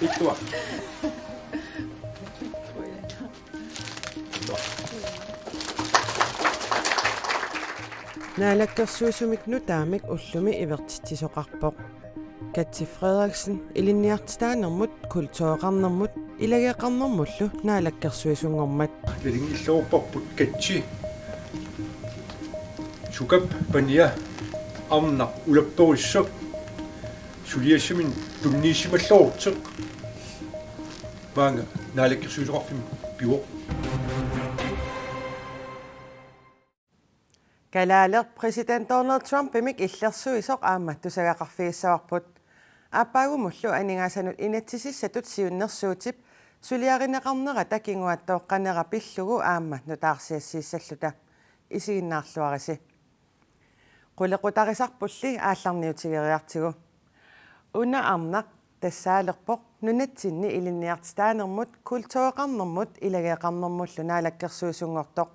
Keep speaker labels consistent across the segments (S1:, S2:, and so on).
S1: Ittua.
S2: Naalakkersuusumik nutaamik ullumi ivertittisoqarpoq. Katsi Frederiksen ilinniartitaanermut kultuoqarnermut ilageqarnermullu naalakkersuisungormat.
S1: Lilingilluupporput katsi. Sukap pania arna ulapperissuq. Suliassimin tunniisimalluurteq. Maanga naalakkersuisoqarfim piuoq.
S2: Kalaaleq president Donald Trump imik illersuisoq aammattusagaqarfiissavарput aapaagumullu aningasanut inatsisissatut siunnersuutip suliarineqarnera takinguattooqqanera pillugu aamma nutaarsiassiissalluta isiginnaarluarisi qulequtarisarpulli aallarniutigeriartigu una arnaq тассаалерпоq nunatsinni ilinniartitaanermut kultuoqarnermut ilageeqarnermullu naalakkersuisungortoq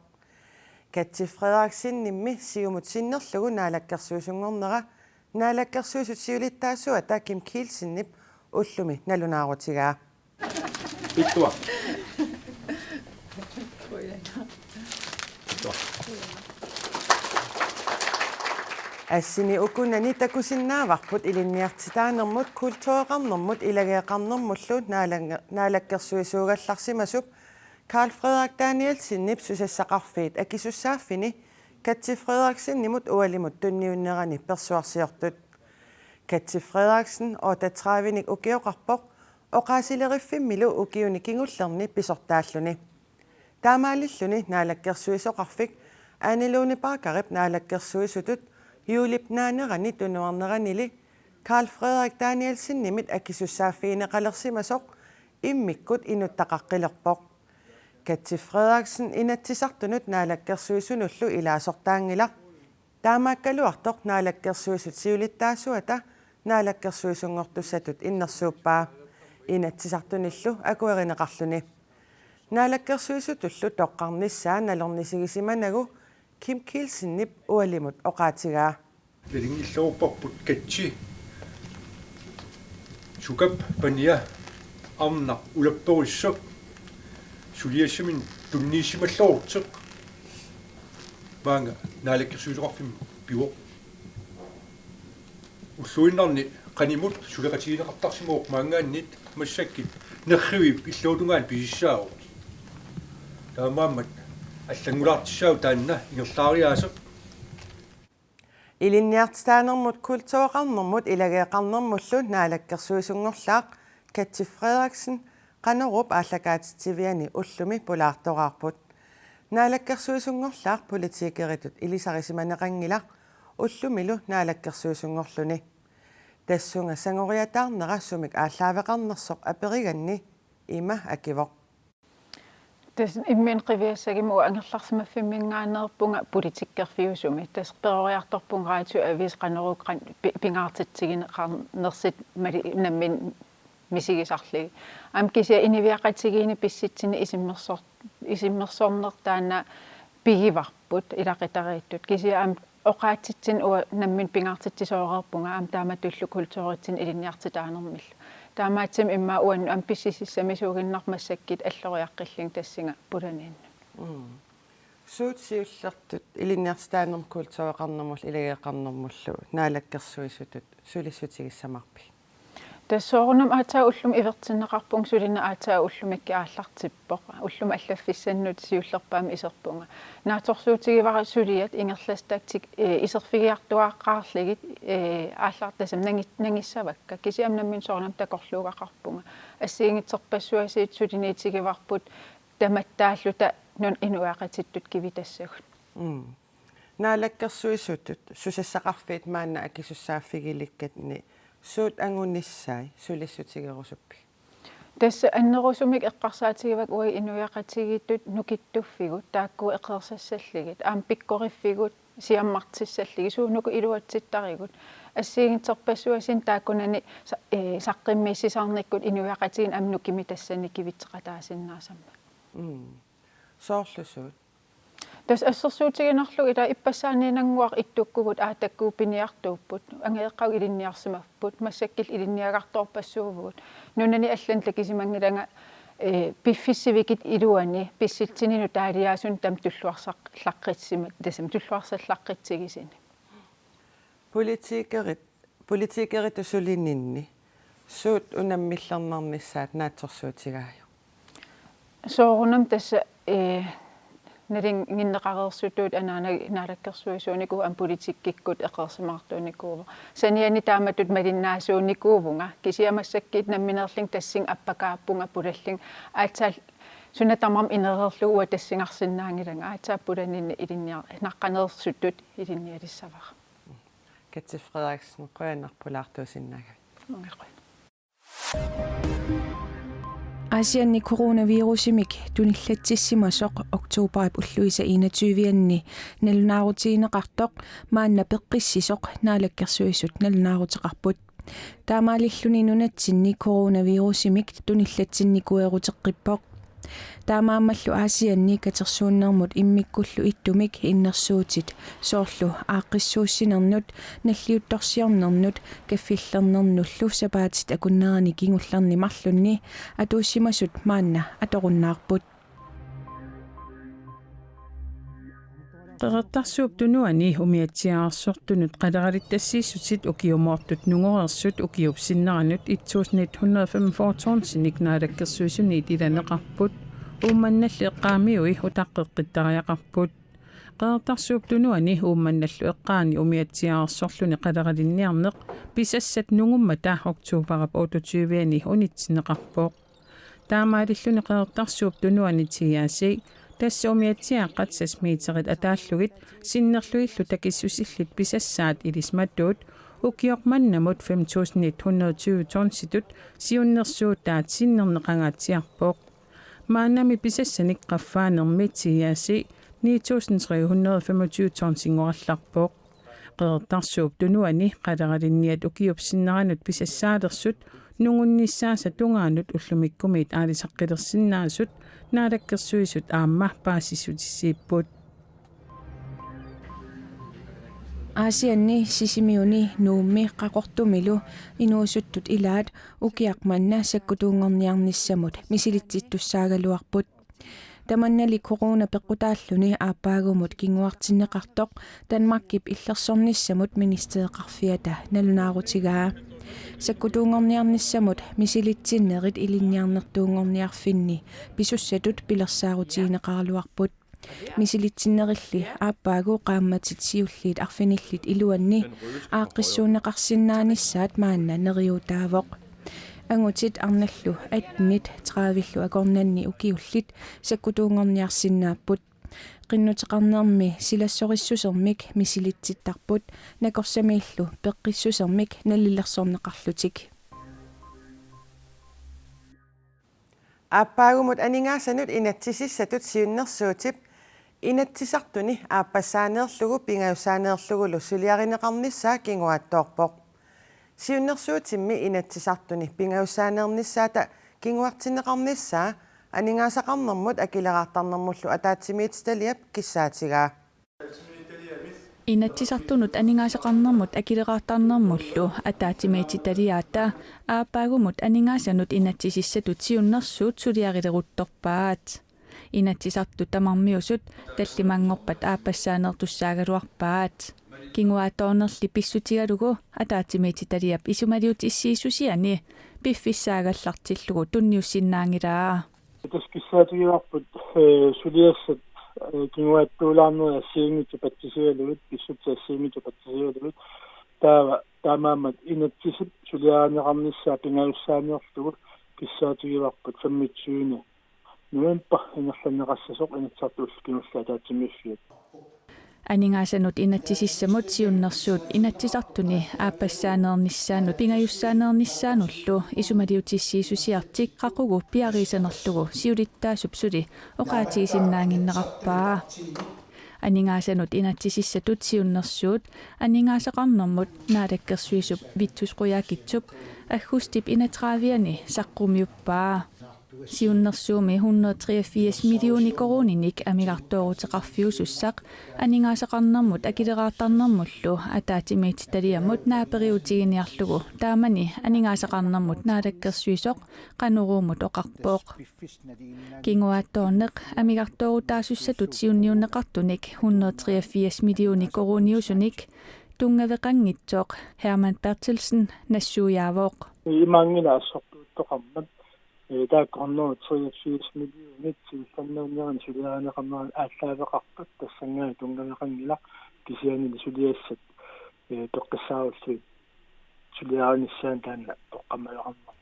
S2: Katsi Frederiksen nimmi siumut sinnerlugu naalakkersuisungornera naalakkersuisut siulittaasuata Kim Kielsinnip ullumi nalunaarutigaa
S1: Ittua.
S2: Assini ukunani takusinnaavarput ilinniartitaanermut kultuoqarnermut ilageeqarnermullu naalakkersuisuugallarsimasup Carl Frederik Danielsinnip susassaqarfiit akisussaaffini Katsi Frederiksen nimut ualimut tunniunnerani persuarsiortut Katsi Frederiksen 38-nik ukioqarpoq oqaasileriffimmillu ukiuni kingullerni pisortaalluni taamaalilluni naalakkersuisoqarfik Anne-Lone Barkarip naalakkersuisutut juulipnaanerani tunuarneranili Carl Frederik Danielsen nimit akisussaafiineqalersimasoq immikkut inuttaqaqqilerpoq Katsi Frederiksen inatsisartunut naalakkersuisunullu ilaasortaangilaq taamaakkaluartoq naalakkersuisut siulittaasuata naalakkersuisungortussatut innersuuppaa inatsisartunillu akuerineqarluni naalakkersuisutullu toqqarnissaa nalornisigisimanagu Kim Kielsinnip ualimut oqaatigaa
S1: Lilingilluupporput katsi. Sukap pania arna ulapperissuq. Suliassimin tunniisimalluurteq. Maanga naalakkersuisoqarfim piuoq. Ulluinnarni qanimut suleqatigineqartarsimuuq maangaannit massakkit nerriuip illuutungaan pisissaaru. Taamaammat аллангулаартиссау таанна ингерлаариаасеқ
S2: Ilinniartitaanermut kultuoqarnermut ilageeqarnermullu naalakkersuisuнгорлаақ Katsi Frederiksen qanerup ааллакаатитсивиани уллуми пулаартораарпут naalakkersuisuнгорлаақ политикеritut илисарисиманеқангилақ уллумилу naalakkersuisuнгорлуни тассунга сангориатаарнера сумик ааллаавеқарнерсоқ апериганни има акивоқ
S3: Tas immen qiviassagimua angerlarsimaffiminngaanerpunga politikkerfiusumi tas peroriartorpun raatio avis qaneruuqqan pingaartitsigine nammin misigisarligi am kisia iniviaqatigiini pissitsini isimmersornertaana pigivarput ilaqitariittut kisia am oqaatitsin nammin pingaartitisooreerpunga am taamatullu kultuuritsin ilinniartitaanermill taamaatsim imma uan am pississamisuuginnarmassakkit alloriaqqilling tassinga pulanin
S2: suutsiullertut ilinniartitaanerm kultuoqarnermul ilageeqarnermullu naalakkersuisutut sulissutigissamarpi
S3: tassoornum aataa ullum ivertinneqarpung sulina aataa ullumikki aallartippoq ullum allaffissannut siullerpaami iserpunga naatorsuutigivara suliat ingerlastaktik iserfigiartuaqqaarligit aallartasam nangissavakka kisiam nammin soornam takorluugaqarpunga assiingitserpassuasiit suliniitigivarput tamattaalluta nun inuaqatittut kivitassagut
S2: naalakkersuisutut susassaqarfiit maanna akisussaaffigilikkatni suut angunnissai sulissutigerusuppi
S3: tässä annerusumik eqqarsaatigivat ui inuaqatigittut nukittuffigut taakku eqersassalligit aam pikkorifigut siammartissalligi suunuku iluatsittarigut assiingitserpassuasin taakkunani saqqimmiissisarnikkut inuaqatigin am nukimi tassani kivitseqataasinnaassamma
S2: soorlusuut
S3: тас ассерсуутигинарлу ила иппассааниинангуар иттуккугут аатаккууппиниартууппут ангеэккау илинниарсимавпут массаккил илинниагарторпассуувгут нунани аллан такисимангиланга пиффиссивикит илуани писситсинину таалиаасун там туллуарсақлаққитсимат тасам туллуарсаллаққитсигисини
S2: политикерит усулиннинни суут унаммиллернарнissaат наатсорсуутигаaju
S3: соорунам тасса налин гиннеқареерсутуут наалаккерсуисуунику ам политиккиккут эқерсимаартууникуува саниани тааматут малиннаасууникуувунга кисиамассаккит намминерлин тассин аппакааппунга пулаллин аатсаал сунатамам инерерлугуа тассингарсинаангиланга аатсааппуланинни илинниар наққанеерсутут илинниалиссавара
S2: Katsi Frederiksen qoyanarpulaartuusinnaaga
S4: Asianni coronavirusimik tunillatssimasoq oktoberip ulluisa 21 nalunaaruutiineqartoq maanna peqqissisoq naalakkersuisut nalunaaruteqarput taamaalilluni nunatsinni coronavirusimik tunillatsinikueruteqqippoq taamaammallu aasianni katersuunnermut immikkullu ittumik innersuutit soorlu aaqqissuussinernnut nalliuttorsiornernut kaffillernernnullu sapaatit akunnerani kingullernimarlunni atuussimasut maanna atoqunnaarput
S5: qeqertarsuup tunuani umiatsiaarsortunut qaleralittassiissutit ukiumoortut nungorersut ukiupsinneranut itsuusnit 145 siniknaalakkersuisunit ilaneqarput uumannalli eqqaamiui utaqqeqqittariaqarput qeqertarsuup tunuani uummannallu eqqaani umiatsiaarsorluni qaleralinniarneq pisassat nungummata oktuuparap 28 unitsineqarpoq taamaalilluni qeqertarsuup tunuani tiaasi тассаумиатсиаққат сасмиитерит атааллугит синнерлуиллу такиссусилlit писассаат илисматтуут укиорманнамут 5120 тонситут сиуннерсуутаат синнернеқангаатсиарпоқ маанами писассаник қаффаанермитсиааси 9325 тонсингоралларпоқ qeqertarsuup tunuani qaleralinniat ukiupsinneranut pisassaalerсут нунгунниссааса тунгаанут уллумиккумиит аалисаққилерсиннаасут наалаккерсуисут аамма паассисутиссииппут
S4: Asianni sisimiuni nuummi qaqortumillu inuusuttut ilaat ukiaqmanna sakkutuungorniarnissamut misilitsittussaagaluarput tamannali corona peqqutaalluni aapaagumut kinguartinneqartoq Danmarkip illersornissamut ministeeqarfiata nalunaarutigaa sakkutuungorniarnissamut misilitsinnerit ilinniarnertuungorniarfinni pisussatut pilersaarutiineqarluarput misilitsinnerilli aappaagu qaammatit siulliit arfinillit iluanni aaqqissuunneqarsinnaanissaat maanna neriutaavoq angutit arnallu atnit traavillu akornanni ukiullit sakkutuungorniarsinnaapput qinnuteqarnermi silassorissusermik misilitsittarput nakorsamiillu peqqissusermik nallillersorneqarlutik
S2: aappаагумут анингаасанут инатсисиссатут сиуннерсуутип инатсисартуни ааппассаанеерлугу пингаюссаанеерлугулу сулиаринеқарнissaа кингуаатторпоқ сиуннерсуутимми инатсисартуни пингаюссаанеернissaата кингуартинеқарнissaа анингаасақарнэрмут акилераартарнэрмуллу атаатсимиитсталиап киссаатигаа
S4: инатсисартунут анингаасақарнэрмут акилераартарнэрмуллу атаатимиититалиаата ааппаагумут анингаасанут инатсисиссатут сиуннерсуут сулиарилерутторпаат инатсисарту тамармиусут таллимангорпат ааппассаанертуссаагалуарпаат кингуаатоонерли писсутигалугу атаатимиититалиап исумалиут иссиисусиани пиффиссаагаллартиллугу тунниуссиннаангилаа
S6: таскиссаатигиарпут сулиассат кингуааттуулаарнера сиингиту паттисигалугут писсутсаассиингиту паттисигалугут таамаамат инатсисип сулиааранеқарнissaа пингаюссааниорлугу киссаатигиарпут 25 нуэмпа инерланеқассасоқ инатсартуул кинуллаа таатсимиуссиат
S4: анингаасанут инатсисиссамут сиуннерсуут инатсисартуни ааппассаанернissaанут пингаюссаанернissaануллу исумалиутиссиисусиартик қақугу пиарисанерлугу сиулиттаасуп сули оқаатигисиннаангиннеқарпаа анингаасанут инатсисиссатут сиуннерсуут анингаасақарнэрмут наалаккерсуисуп витсусқуяакитсуп аггустип инатраавиани саққумиуппаа Siunnersuumi 183 millioni koruninik amigartooruteqarfiusussaq aningaasaqarnermut akileraartarnermullu ataatimiititaliamut naaperiutiginiarlugu taamani aningaasaqarnermut naalakkersuisoq qanuruumut oqarpooq kinguaattoorneq amigartoorutaasussatut siunniunneqartunik 183 millioni koruniusunik tungaveqanngitsoq Herman Bertelsen nassuujaavooq
S6: имаангилаассортуутtoqarmat тааккорноо 83 миллионит силланнернеран сулиаанеқарнеран ааллаавеқарпат тассангаа тунгавеқангила кисианили сулиассат тоққиссааруллуит сулиааниссаан таанна тоққамалеқарнер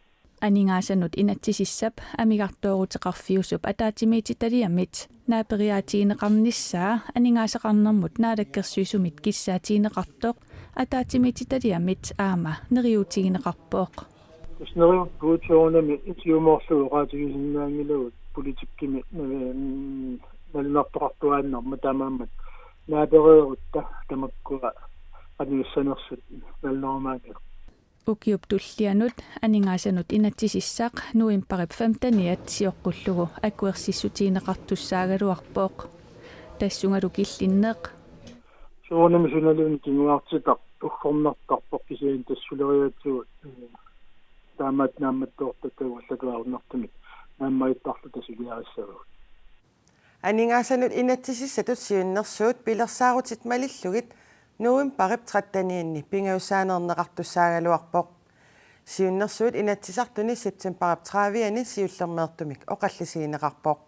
S4: анingaasanut inatsisissap amigartooruteqarfiusup ataatimiititaliamit naapeриатигинеқарнissaa aningaasaqarnermut naalakkersuisumit kissaatigineqartoq ataatimiititaliamit aama neriutigineqarpooq
S6: снэрэ буутиорнами итиумоорлугу qaatigisinnaangilugut политиккими налунартоқартуааннарма таамааммат наапереерутта тамаккуа анниссанерсут налнормаакер
S4: ukiup tullianut aningasanut inatsisissaq nuimparip 15 siorqullugu akuersissutigineqartussaaгаluarpooq tassungalu killinneq
S6: суунами суналуни кингуартитар уггорнартарпоқ кисиан тассулериатсуут таамат наамматтоортаккагуллатуарнартумик нааммаиттарлу тасулиариссагут
S2: анingaasanut inatsisissatut siunnersuut pilersaarutit malillugit nuum parip 13 pingausaanerneqartussaaгаluarpoq siunnersuut inatsisartuni septemberap 30 siullermeertumik oqallisigineqarpoq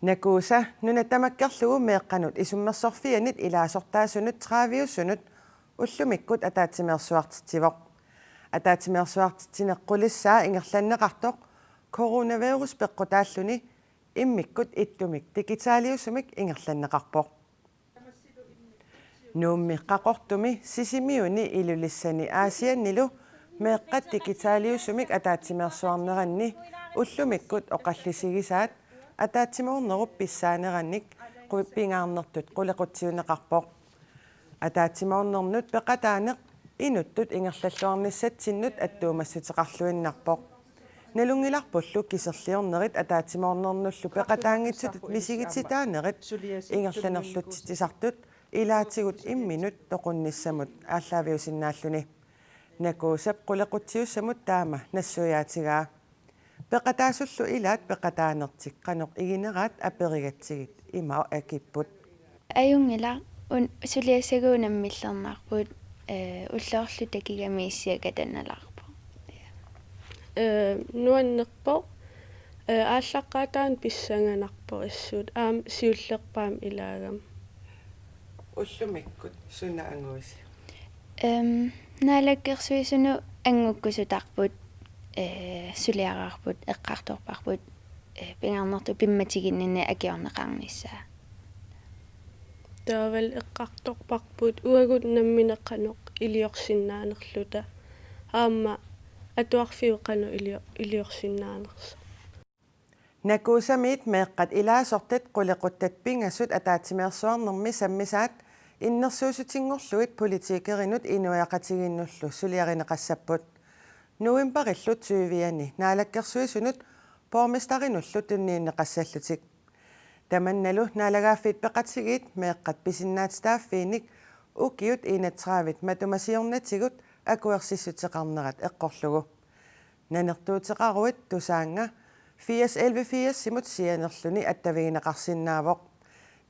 S2: nakuusa nunatamakkerlugu meeqqanut isummersorfianit ilaasortaasunut 30 ullumikkut ataatimeersuartitivoq ataatimeersuartitineqqulissaa ingerlanneqartoq coronavirus peqqutaalluni immikkut ittumik digitaaliusumik ingerlanneqarpoq nuummiqqaqortumi sisimiuni ilulissani aasiannilu meeqqat digitaaliusumik ataatimeersuarneranni ullumikkut oqallisigisaat ataatimoornerup pissaanerannik quippingaarnertut qulequtiuneqarpoq ataatimoornernut peqataaneq inuttut ingerlalluarnissatsinnut attuumassutiqarluinnarpoq nalungilarpullu kiserliornerit ataatimoornernullu peqataangitsutut misigitsitaanerit ingerlanerlutsitisartut ilaatigut imminut toqunnissamut ааllaaviusinnaalluni nakuusap qulequtiussamut taama nassuyaatigaa peqataasullu ilaat peqataanertik qanoq igineraat aperigatsigit imao akipput
S7: ajungila suliassagуунаммиллернаарпут уллоорлу такигамииссиакатаналаарпу
S8: нуаннерпо ааллаққатаан писсанганарпо иссуут аам сиуллерпаам илагам
S2: уллумиккут суна ангуис
S7: наалаккерсуисуну ангуккусутарпут сулиараарпут эққарторпарпут пингаарнерту пимматигиннинни акиорнеқарниссаа
S8: таавал эққарторпарпут уагут намминеққаноқ илиорсиннаанерлута аама атуарфиуқану илиорсиннаанерса
S2: nakuusamit meeqqat ilaasortat qulequttat pingassut ataatimeersuarnermi sammisaat innersuusutinngorluit politikerinut inuiaqatiginnullu suliarineqassapput nuimperillut syyviani naalakkersuisunut pormestarinullu tunniinneqassallutik tamannalu naalagaaffit peqatigit meeqqat pisinnaatstaaffiinik ukiut inatraavit matumasiornatigut akuersissutеқарнерат эққорлугу нанертуутеқаруит тусаанга 80 симут сианерлүни аттавигинеқарсинаавоқ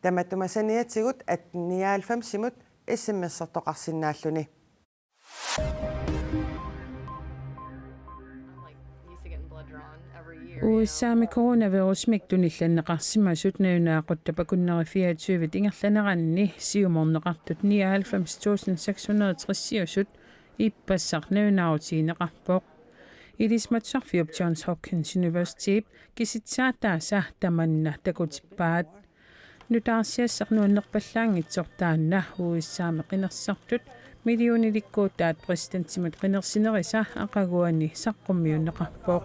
S2: таматумасаниатигут at 99 симут смсертоқарсинааллуни
S5: уиссаами коронавирусмик тунилланнеқарсимасут наюнаақуттапакуннерифиатсуивит ингерланеранни сиуморнеқартут 99660 иппассақ наюнаутигинеқарпоқ илисматсарфиуп Johns Hopkins University киситсаатааса таманна такутиппаат нутаарсиассарнуаннерпаллаангитсортаанна уиссаами қинерсартут миллиониликкуутаат президентсимут қинерсинериса ақагуани саққуммиуннеқарпоқ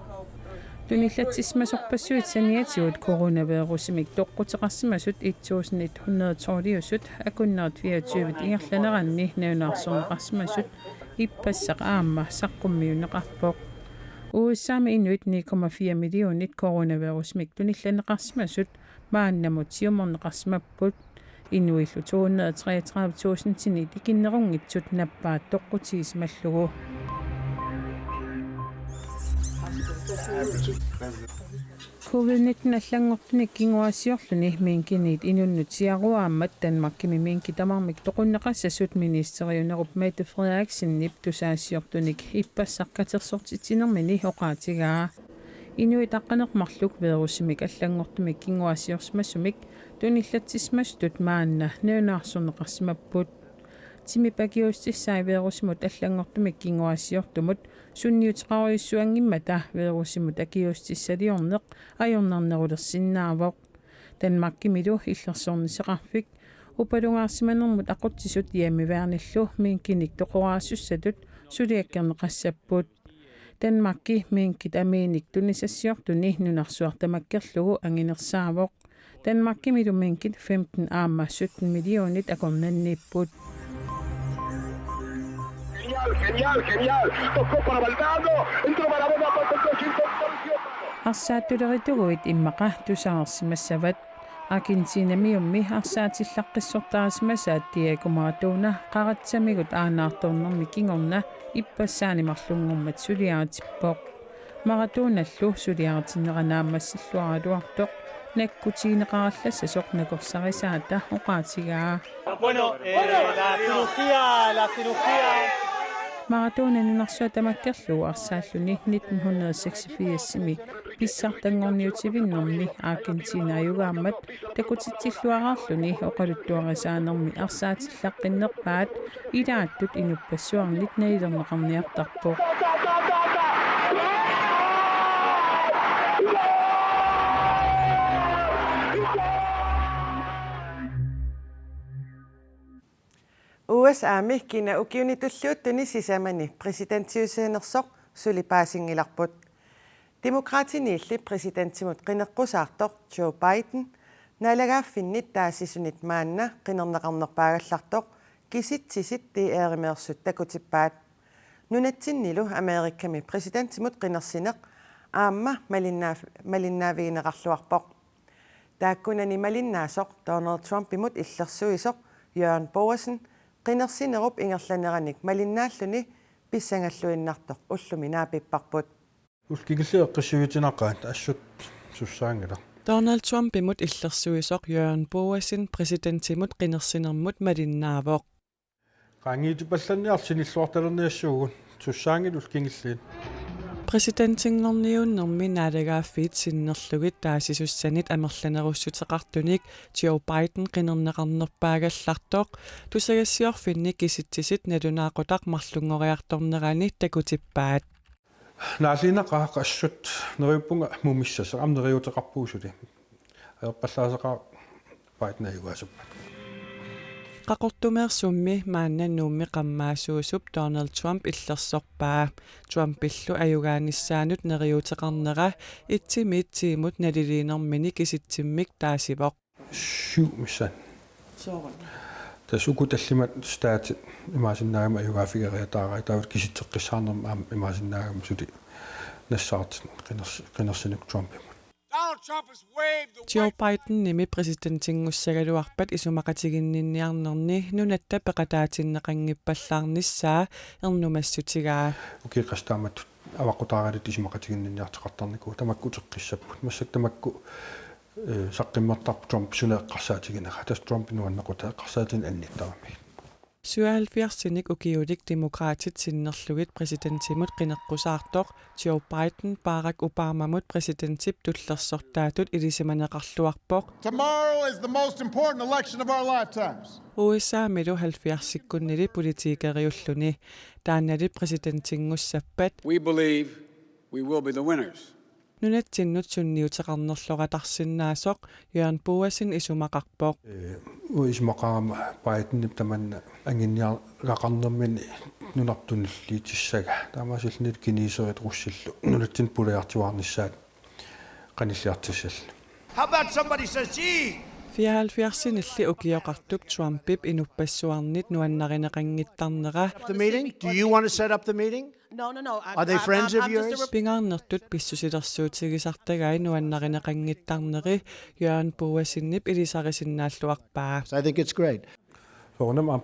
S5: туниллатсисмасорпассуит саниатиут коронавирусимик тоққутеқарсимасут 1130 акуннерт 24 ингерланеранни наюнаарсорнеқарсимасут иппассақ аама саққуммиуннеқарпоқ uussaami inuit 9,4 millionit coronavirusmik tunillanеқарсимасут мааннамут сиуморнеқарсимаппут инуиллу 233,000 тини тикиннерунгитсут наппаат тоққутигисмаллугу COVID-19 аллангортуник кингуассиорлуни минкинит инуннутиаруааммат Данмаркими минки тамармик тоқуннеқассасут министериунеруп Mette Frederiksen тусаассиортуник иппассаққатерсортитинермини оқаатигаа инуит аққанеқмарлук верусимик аллангортумик кингуассиорсмассумик туниллатсисмастут маанна неунаарсунеқарсимаппут тими пакиустиссай верусимут аллангортумик кингуассиортумут сунниутеқаруйуссуангиммата верусимут акиустиссалиорнеқ ajornarnerulерсиннаавоқ Данмаркимилу иллерсорнисеқарфик упалунгаарсиманермут ақутсисут иамиваарниллу минкиник тоқораассуссатут сулиаккернеқассаппут Данмарки минкит амииник тунисассиортуни нунарсуартамаккерлугу ангинерсаавоқ Данмаркимилу минкит 15 аама 17 миллионит акорнанниппут
S9: Genial. Tocó para Valdano. Entró para Bona.
S5: Арсааттулеритугуит иммақа тусаарсимассават Аргентинамиумми арсаатиллаққиссортаарсимасаат Диего қаратсамигут аанаарторнэрми кингорна иппассаанимарлунгормат сулиаатиппоқ маратуналлу сулиаатиннеранаамассиллуаралуартоқ наккутигинеқаралласса соқнакорсарисаата оқаатигаа
S10: la cirugía
S5: Maradona нунарсуатамаккерлугу арсааллуни 1986-сими писсартангорниутивиннэрми Аргентина аюгааммат такутитсиллуараарлуни оқалуттуарасаанерми арсаатиллаққиннерпаат илааттут инуппассуарнит наилернеқарниартарпоқ
S2: USA-ми кина укиунитуллуут сисамани президентиусeenersoq сулипаасингиларпут демократинилли президентимут qinеққусаартоқ Joe Biden налагааффиннит таасисунит маанна qinernеқарнерпаагаллартоқ киситсисит тиэримеерсут такутиппаат нунатсиннилу Америкками президентимут qinерсинеқ аама малиннаавигинеқарлуарпоқ тааккунани малиннаасоқ Donald Trump имут иллерсуисоқ Jørgen Boersen qinерсинеруп ингерланераник малиннааллуни писсангаллуиннартоқ уллуми наапиппарпут
S1: улкигиллеэққиссугитинаққаат ассут суссаангала
S11: Donald Trump imut иллерсуисоқ Jørgen Boersen præsidentimut qinерсинермут малиннаавоқ
S1: qangiitipallanniarsinilluartalerniassууgun sussaangil ulkingilliin
S11: Præsidentinngerniunnermi naalaгаaffiит синнерлугит таасисуссанит амерланеруссутеқартуник Joe Biden qinернеқарнерпаагаллартоқ тусагассиорфинни киситсисит налунаақутақ марлунгориарторнерани такутиппаат
S1: наалинақаа ассут нериуппунга мумиссаса амнериутеқарпуусули аерпаллаасеқаа Biden аюгаасуппа
S11: qaqortumeersummi maannannuummi qammaasuusup Donald Trump illersorpaa Trumpillu ayugaanissaanut neriuteqarnera itsimiittiimut naliliinermini kisittimmik taasivoq
S1: 7 missan tasukut allimat staatit imaasinnaagama ayugaafigeriataarai taavut kisitteqqissaarnerma imaasinnaagama suli nassaart qinерсинук Trump
S11: Joe Biden nimi præsidentingussagaluarpat isumaqatiginninniarnerni nunatta peqataatinneqanngippallaarnissaa ernumassutigaa
S1: ukiqastaamat avaqutaarit isumaqatiginninniarteqartarniku tamakku teqqissapput massak tamakku saqqimmartarp Trump suneeqqarsaatiginera tas Trump nuannequta eqqarsaatin annittarammi
S11: 77-ник укиулик демокраатит синнерлугит президентимут qinеққусаартоқ Joe Biden Barack Obamamut президентип туллерсортаатут илисиманеқарлуарпоқ
S12: Tomorrow is the most important election of our lifetimes.
S11: USA милу 70-сиккуннили политикериуллуни тааннали президентингуссаппат
S13: We believe we will be the winners.
S11: нунатсиннут сунниутеқарнерлоратарсиннаасоқ Jørgen Boersen исумақарпоқ
S1: уисмақарама Biden таманна ангинниарлақарнермини нунартуниллиитиссага таамаасиллнит кинисерит руссиллу нунатсин пулиартуарниссаат qanilliartussall
S12: How about somebody says, gee,
S11: 74-нилли укиоқартук Trumpip инуппассуарнит нуаннаринеқангиттарнера
S10: The meeting? Do you want to set up the meeting?
S14: No.
S10: Are they friends of yours?
S11: Pingarnertut pissusилерсуутигисартагай нуаннаринеқангиттарнери Jørgen Boasinip илисарисиннааллуарпаа.
S10: I think it's great.
S1: Soornam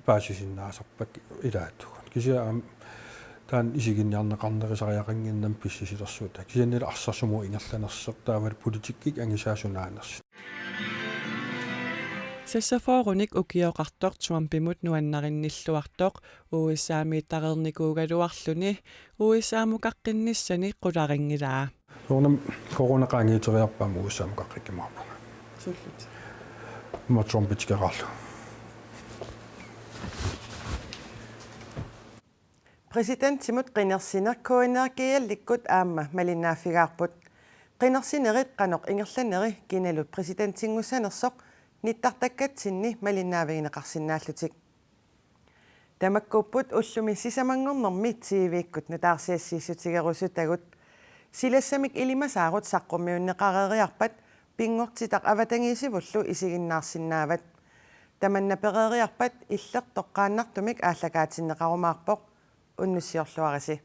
S1: paasisinnaaserpak ilaattugun. Kisia taan isiginniarneqarnerisariaqanginnam pissisilersuuta. Kisiannila arsarsumuu ingerlanerseq taavat politikkik angisaasunaaners.
S11: Sassaforunik ukioqartoq Trumpimut nuannarinnilluartoq USA-mi taqernikuugaluarluni USA-mukaqqinissani qularingilaa.
S1: Soornam coronaqaangiiteriarpaam USA-mukaqqikkimaarpu.
S11: Sullut.
S1: Ma Trumpitkerarlu.
S2: President Timut qinersiner koenergiallikkut aamma malinnaaffigaarput qinersinerit qanoq ingerlaneri kinalut presidentingussanersoq nittartakkatinni malinnaavigineqarsinnaallutik tamakkuupput ullumi sisamangornermi TV-ikkut nutaarsiassiissutigerusutagut silassamik ilimasaarut saqqummiunneqareriarpat pingortitaq avatangiisivullu isiginnaarsinnaavat tamanna pereriarpat illeq toqqaannartumik aallakaatinneqarumaarpoq unnussiorluarisi